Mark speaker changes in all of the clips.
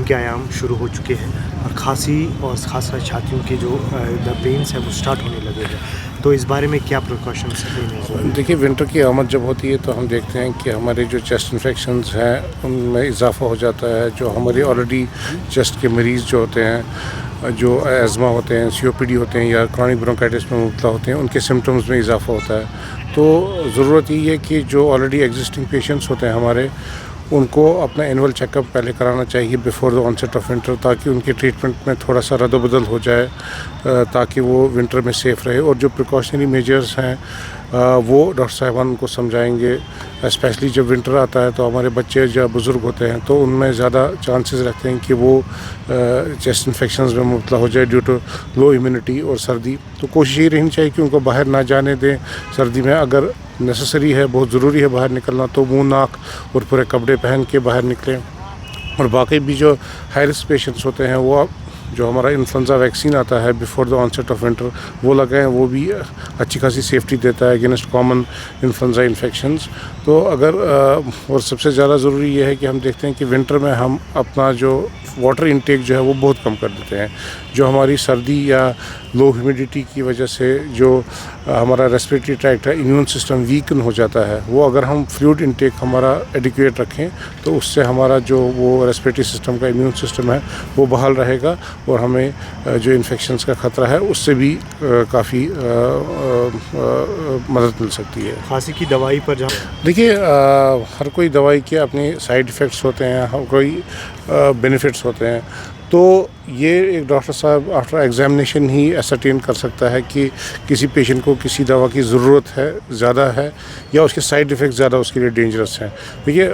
Speaker 1: के आयाम शुरू हो चुके हैं और खांसी और खासकर छातियों के जो द पेन्स है वो स्टार्ट होने लगे हैं, तो इस बारे में क्या प्रिकॉशंस लेने हैं?
Speaker 2: देखिए, विंटर की आमद जब होती है तो हम देखते हैं कि हमारे जो चेस्ट इन्फेक्शंस हैं उनमें इजाफा हो जाता है। जो हमारे ऑलरेडी चेस्ट के मरीज़ जो होते हैं, जो एज़मा होते हैं, COPD होते हैं या क्रॉनिक ब्रोंकाइटिस में मुब्तला होते हैं, उनके सिम्टम्स में इजाफा होता है। तो ज़रूरत यही है कि जो ऑलरेडी एग्जिस्टिंग पेशेंट्स होते हैं हमारे, उनको अपना एनुअल चेकअप पहले कराना चाहिए before the onset of winter, ताकि उनके ट्रीटमेंट में थोड़ा सा रद्द-बदल हो जाए, ताकि वो विंटर में सेफ़ रहे। और जो प्रिकॉशनरी मेजर्स हैं वो डॉक्टर साहिबान उनको समझाएंगे। स्पेशली जब विंटर आता है तो हमारे बच्चे या बुज़ुर्ग होते हैं तो उनमें ज़्यादा चांसेस रहते हैं कि वो चेस्ट इन्फेक्शंस में मुब्तला हो जाए ड्यू टू लो इम्यूनिटी और सर्दी। तो कोशिश ये रहनी चाहिए कि उनको बाहर ना जाने दें सर्दी में। अगर नेसेसरी है, बहुत ज़रूरी है बाहर निकलना, तो मुँह, नाक और पूरे कपड़े पहन के बाहर निकलें। और बाकी भी जो हाई रिस्क पेशेंट्स होते हैं, वो जो हमारा इन्फ्लुएंजा वैक्सीन आता है before the onset of winter, वो लगाएं। वो भी अच्छी खासी सेफ्टी देता है अगेंस्ट कॉमन इन्फ्लुएंजा इन्फेक्शंस। तो अगर और सबसे ज़्यादा ज़रूरी ये है कि हम देखते हैं कि विंटर में हम अपना जो वाटर इंटेक जो है वो बहुत कम कर देते हैं। जो हमारी सर्दी या लो ह्यूमिडिटी की वजह से जो हमारा रेस्पिरेटरी ट्रैक्ट है, इम्यून सिस्टम वीकन हो जाता है, वो अगर हम फ्लूइड इंटेक हमारा एडिक्वेट रखें तो उससे हमारा जो वो रेस्पिरेटरी सिस्टम का इम्यून सिस्टम है वो बहाल रहेगा और हमें जो इन्फेक्शंस का ख़तरा है उससे भी काफ़ी मदद मिल सकती है।
Speaker 1: खांसी की दवाई पर जहाँ
Speaker 2: देखिए, हर कोई दवाई के अपने साइड इफ़ेक्ट्स होते हैं, हर कोई बेनिफिट्स होते हैं। तो ये एक डॉक्टर साहब आफ्टर एग्जामिनेशन ही एसरटेन कर सकता है कि किसी पेशेंट को किसी दवा की ज़रूरत है, ज़्यादा है, या उसके साइड इफ़ेक्ट ज़्यादा उसके लिए डेंजरस हैं। देखिए,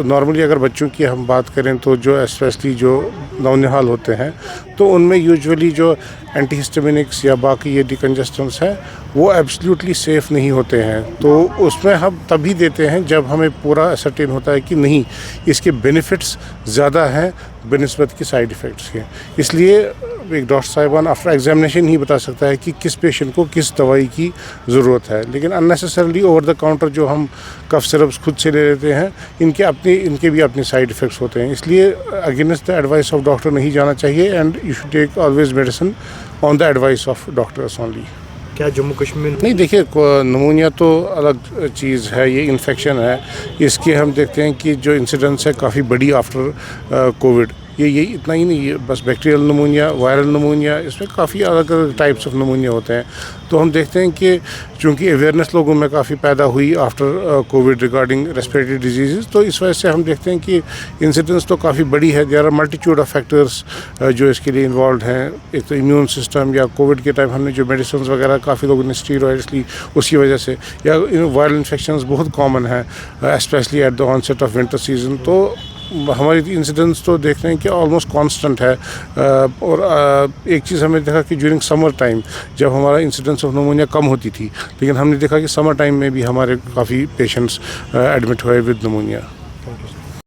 Speaker 2: नॉर्मली अगर बच्चों की हम बात करें तो जो स्पेशली जो नौनिहाल होते हैं तो उनमें यूजुअली जो एंटीहिस्टामिनिक्स या बाकी ये डिकंजेस्टेंट्स हैं वो एब्सोल्युटली सेफ़ नहीं होते हैं। तो उसमें हम तभी देते हैं जब हमें पूरा एसरटेन होता है कि नहीं, इसके बेनिफिट्स ज़्यादा हैं बनिस्बत की साइड इफ़ेक्ट्स के। इसलिए एक डॉक्टर साहिबान आफ्टर एग्जामिनेशन ही बता सकता है कि किस पेशेंट को किस दवाई की ज़रूरत है। लेकिन अननेसेसरली ओवर द काउंटर जो हम कफ सिरप्स खुद से ले लेते हैं, इनके भी अपने साइड इफ़ेक्ट्स होते हैं। इसलिए against the advice of doctor नहीं जाना चाहिए and you should take always medicine on the advice of doctors only.
Speaker 1: क्या जम्मू कश्मीर
Speaker 2: नहीं, देखिए, नमूनिया तो अलग चीज़ है, ये इन्फेक्शन है। इसके हम देखते हैं कि जो इंसिडेंस है काफ़ी बड़ी आफ्टर कोविड। ये इतना ही नहीं, ये बस बैक्टीरियल नमूनिया, वायरल नमूनिया, इसमें काफ़ी अलग अलग टाइप्स ऑफ नमूनिया होते हैं। तो हम देखते हैं कि चूँकि अवेयरनेस लोगों में काफ़ी पैदा हुई after Covid regarding respiratory disease, तो इस वजह से हम देखते हैं कि इंसिडेंस तो काफ़ी बड़ी है। There are multitude of factors जो इसके लिए इन्वॉल्व हैं। एक तो इम्यून सिस्टम, या कोविड के टाइम हमने जो मेडिसिन वगैरह काफ़ी लोगों ने स्टीरॉइड्स ली उसकी वजह से, या वायरल इन्फेक्शंस बहुत कॉमन है specially at the onset of winter season. तो हमारी इंसिडेंस तो देख रहे हैं कि ऑलमोस्ट कांस्टेंट है। और एक चीज़ हमें देखा कि ड्यूरिंग समर टाइम जब हमारा इंसिडेंस ऑफ नमूनिया कम होती थी, लेकिन हमने देखा कि समर टाइम में भी हमारे काफ़ी पेशेंट्स एडमिट हुए विद नमूनिया।